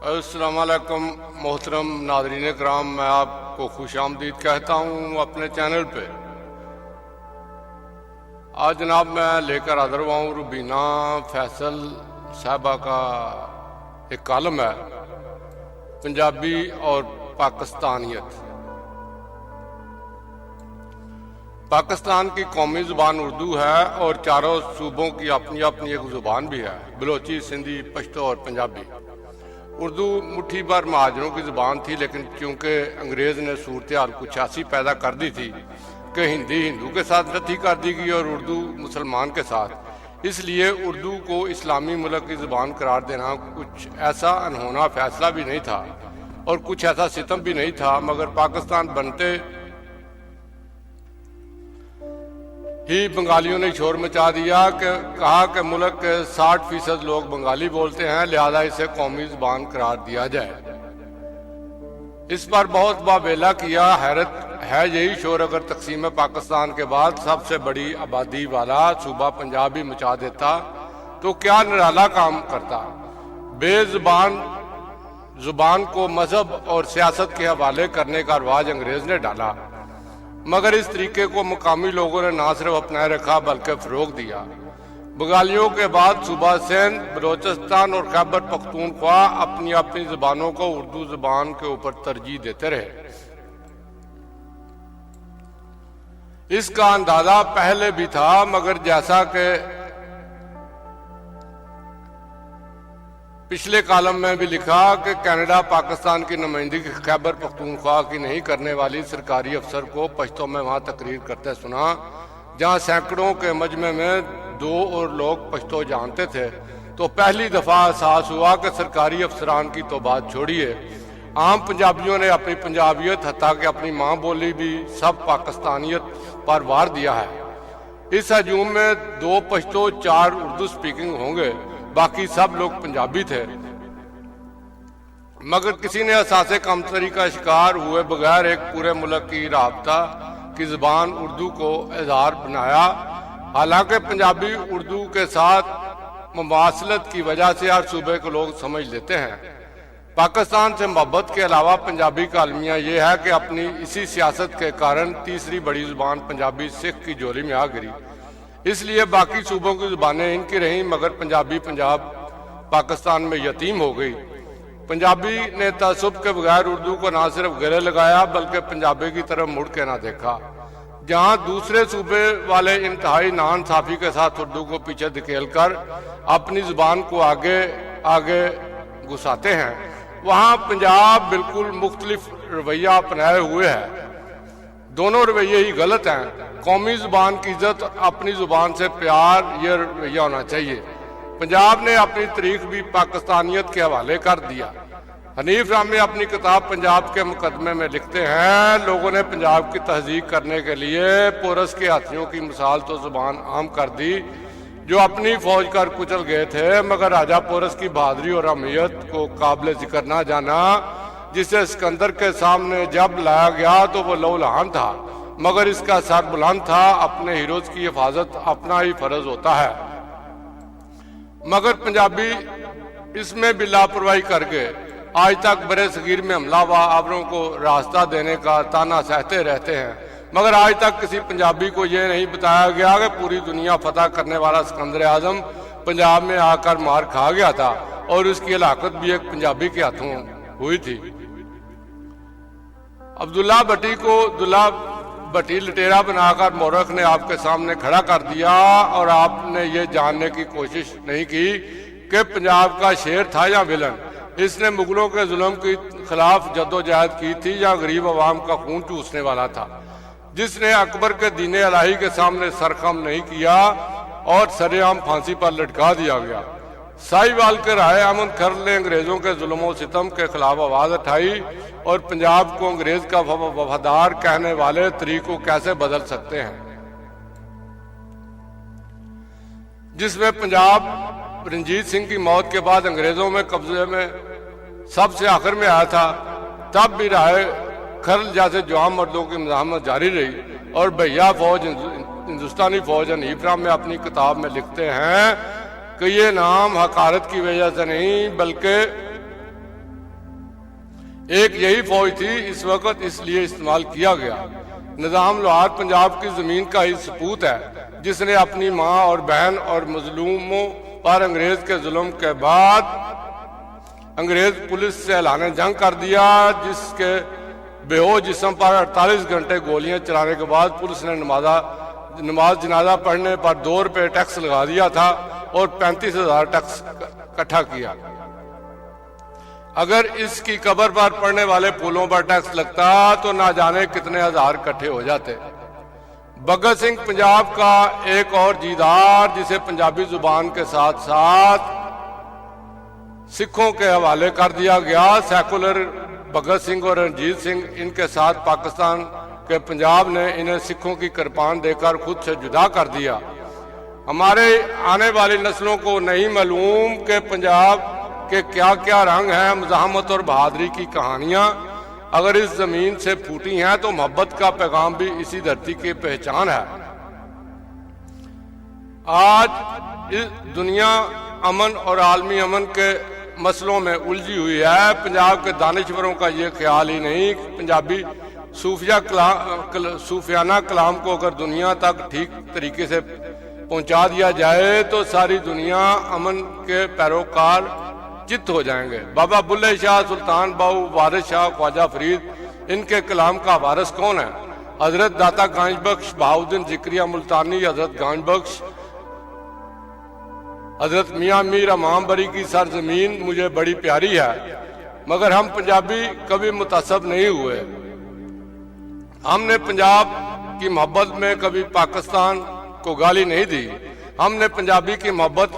السلام علیکم محترم ناظرین کرام، میں آپ کو خوش آمدید کہتا ہوں اپنے چینل پہ۔ آج جناب میں لے کر حاضر ہوا ہوں روبینہ فیصل صاحبہ کا ایک کالم ہے، پنجابی اور پاکستانیت۔ پاکستان کی قومی زبان اردو ہے اور چاروں صوبوں کی اپنی اپنی ایک زبان بھی ہے، بلوچی، سندھی، پشتو اور پنجابی۔ اردو مٹھی بھر مہاجروں کی زبان تھی، لیکن چونکہ انگریز نے صورتحال کچھ ایسی پیدا کر دی تھی کہ ہندی ہندو کے ساتھ رتھی کر دی گئی اور اردو مسلمان کے ساتھ، اس لیے اردو کو اسلامی ملک کی زبان قرار دینا کچھ ایسا انہونا فیصلہ بھی نہیں تھا اور کچھ ایسا ستم بھی نہیں تھا، مگر پاکستان بنتے ہی بنگالیوں نے شور مچا دیا کہ کہا کہ ملک کے 60% لوگ بنگالی بولتے ہیں، لہذا اسے قومی زبان قرار دیا جائے۔ اس پر بہت واویلا کیا۔ حیرت ہے یہی شور اگر تقسیم پاکستان کے بعد سب سے بڑی آبادی والا صوبہ پنجاب بھی مچا دیتا تو کیا نرالا کام کرتا۔ بے زبان کو مذہب اور سیاست کے حوالے کرنے کا رواج انگریز نے ڈالا، مگر اس طریقے کو مقامی لوگوں نے نہ صرف اپنائے رکھا بلکہ فروغ دیا۔ بنگالیوں کے بعد صوبہ سندھ، بلوچستان اور خیبر پختونخوا اپنی اپنی زبانوں کو اردو زبان کے اوپر ترجیح دیتے رہے۔ اس کا اندازہ پہلے بھی تھا، مگر جیسا کہ پچھلے کالم میں بھی لکھا کہ کینیڈا پاکستان کی نمائندگی خیبر پختونخوا کی نہیں کرنے والی سرکاری افسر کو پشتو میں وہاں تقریر کرتے سنا، جہاں سینکڑوں کے مجمع میں 2 اور لوگ پشتو جانتے تھے، تو پہلی دفعہ احساس ہوا کہ سرکاری افسران کی تو بات چھوڑیے، عام پنجابیوں نے اپنی پنجابیت حتیٰ کہ اپنی ماں بولی بھی سب پاکستانیت پر وار دیا ہے۔ اس ہجوم میں 2 پشتو 4 اردو سپیکنگ ہوں گے، باقی سب لوگ پنجابی تھے، مگر کسی نے احساس کمتری کا شکار ہوئے بغیر ایک پورے ملک کی رابطہ کی زبان اردو کو اظہار بنایا۔ حالانکہ پنجابی اردو کے ساتھ مماثلت کی وجہ سے ہر صوبے کو لوگ سمجھ لیتے ہیں۔ پاکستان سے محبت کے علاوہ پنجابی کا المیہ یہ ہے کہ اپنی اسی سیاست کے کارن تیسری بڑی زبان پنجابی سکھ کی جولی میں آ گری، اس لیے باقی صوبوں کی زبانیں ان کی رہیں، مگر پنجابی پنجاب پاکستان میں یتیم ہو گئی۔ پنجابی نے تعصب کے بغیر اردو کو نہ صرف گلے لگایا بلکہ پنجابی کی طرف مڑ کے نہ دیکھا۔ جہاں دوسرے صوبے والے انتہائی ناانصافی کے ساتھ اردو کو پیچھے دھکیل کر اپنی زبان کو آگے گھساتے ہیں، وہاں پنجاب بالکل مختلف رویہ اپنائے ہوئے ہے۔ دونوں رویے ہی غلط ہیں۔ قومی زبان کی عزت، اپنی زبان سے پیار، یہ رویہ ہونا چاہیے۔ پنجاب نے اپنی تاریخ بھی پاکستانیت کے حوالے کر دیا۔ حنیف رامی اپنی کتاب پنجاب کے مقدمے میں لکھتے ہیں، لوگوں نے پنجاب کی تہذیب کرنے کے لیے پورس کے ہاتھیوں کی مثال تو زبان عام کر دی جو اپنی فوج کر کچل گئے تھے، مگر راجہ پورس کی بہادری اور اہمیت کو قابل ذکر نہ جانا، جسے سکندر کے سامنے جب لایا گیا تو وہ لہولہان تھا، مگر اس کا سر بلند تھا۔ اپنے ہیروز کی حفاظت اپنا ہی فرض ہوتا ہے، مگر پنجابی اس میں بھی لاپرواہی کر گئے۔ آج تک برے صغیر میں حملہ آوروں کو راستہ دینے کا تانا سہتے رہتے ہیں، مگر آج تک کسی پنجابی کو یہ نہیں بتایا گیا کہ پوری دنیا فتح کرنے والا سکندر اعظم پنجاب میں آ کر مار کھا گیا تھا اور اس کی ہلاکت بھی ایک پنجابی کے ہاتھوں ہوئی تھی۔ عبداللہ بھٹی کو دلہ بھٹی لٹیرا بنا کر مورخ نے آپ کے سامنے کھڑا کر دیا اور آپ نے یہ جاننے کی کوشش نہیں کی کہ پنجاب کا شیر تھا یا ولن، اس نے مغلوں کے ظلم کے خلاف جدوجہد کی تھی یا غریب عوام کا خون چوسنے والا تھا، جس نے اکبر کے دین الہی کے سامنے سرخم نہیں کیا اور سر عام پھانسی پر لٹکا دیا گیا۔ ساہیوال کے رائے احمد کھر نے انگریزوں کے ظلم و ستم کے خلاف آواز اٹھائی اور پنجاب کو انگریز کا وفادار کہنے والے طریق کو کیسے بدل سکتے ہیں، جس میں پنجاب رنجیت سنگھ کی موت کے بعد انگریزوں میں قبضے میں سب سے آخر میں آیا تھا، تب بھی رائے کھرل جیسے جوان مردوں کی مزاحمت جاری رہی اور بھیا فوج ہندوستانی فوج حنیف رام میں اپنی کتاب میں لکھتے ہیں کہ یہ نام حقارت کی وجہ سے نہیں بلکہ ایک یہی فوج تھی اس وقت اس لیے استعمال کیا گیا۔ نظام لوہار پنجاب کی زمین کا ہی سپوت ہے جس نے اپنی ماں اور بہن اور مظلوموں پر انگریز کے ظلم کے بعد انگریز پولیس سے اعلان جنگ کر دیا، جس کے بے ہوش جسم پر 48 گھنٹے گولیاں چلانے کے بعد پولیس نے نماز جنازہ پڑھنے پر 2 روپے ٹیکس لگا دیا تھا اور 35,000 ٹیکس اکٹھا کیا۔ اگر اس کی قبر پر پڑنے والے پھولوں پر ٹیکس لگتا تو نہ جانے کتنے ہزار اکٹھے ہو جاتے۔ بھگت سنگھ پنجاب کا ایک اور جیدار جسے پنجابی زبان کے ساتھ ساتھ سکھوں کے حوالے کر دیا گیا، سیکولر بھگت سنگھ اور رنجیت سنگھ، ان کے ساتھ پاکستان کے پنجاب نے انہیں سکھوں کی کرپان دے کر خود سے جدا کر دیا۔ ہمارے آنے والی نسلوں کو نہیں معلوم کہ پنجاب کے کیا کیا رنگ ہیں، مزاحمت اور بہادری کی کہانیاں اگر اس زمین سے پھوٹی ہیں تو محبت کا پیغام بھی اسی دھرتی کی پہچان ہے۔ آج دنیا امن اور عالمی امن کے مسئلوں میں الجھی ہوئی ہے۔ پنجاب کے دانشوروں کا یہ خیال ہی نہیں کہ پنجابی صوفیانہ کلام کو اگر دنیا تک ٹھیک طریقے سے پہنچا دیا جائے تو ساری دنیا امن کے پیروکار چت ہو جائیں گے۔ بابا بلے شاہ، سلطان باؤ، وارث شاہ، خواجہ فرید، ان کے کلام کا وارث کون ہے؟ حضرت داتا گانج بخش، بہاؤالدین ذکریہ ملتانی، حضرت گانج بخش، حضرت میاں میر امام بری کی سرزمین مجھے بڑی پیاری ہے، مگر ہم پنجابی کبھی متعصب نہیں ہوئے۔ ہم نے پنجاب کی محبت میں کبھی پاکستان کو گالی نہیں دی۔ ہم نے پنجابی کی محبت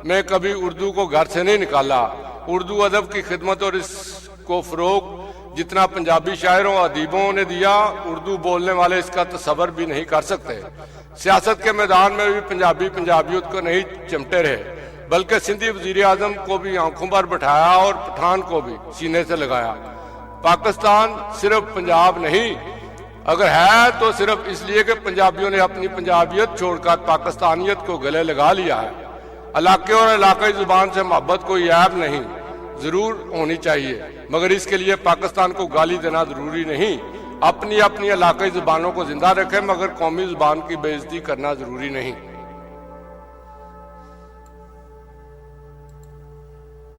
میں کبھی اردو کو گھر سے نہیں نکالا۔ اردو ادب کی خدمت اور اس کو فروغ جتنا پنجابی شاعروں ادیبوں نے دیا، اردو بولنے والے اس کا تصور بھی نہیں کر سکتے۔ سیاست کے میدان میں بھی پنجابی پنجابیت کو نہیں چمٹے رہے، بلکہ سندھی وزیر اعظم کو بھی آنکھوں پر بٹھایا اور پٹھان کو بھی سینے سے لگایا۔ پاکستان صرف پنجاب نہیں، اگر ہے تو صرف اس لیے کہ پنجابیوں نے اپنی پنجابیت چھوڑ کر پاکستانیت کو گلے لگا لیا ہے۔ علاقے اور علاقائی زبان سے محبت کوئی عیب نہیں، ضرور ہونی چاہیے، مگر اس کے لیے پاکستان کو گالی دینا ضروری نہیں۔ اپنی علاقائی زبانوں کو زندہ رکھیں، مگر قومی زبان کی بے عزتی کرنا ضروری نہیں۔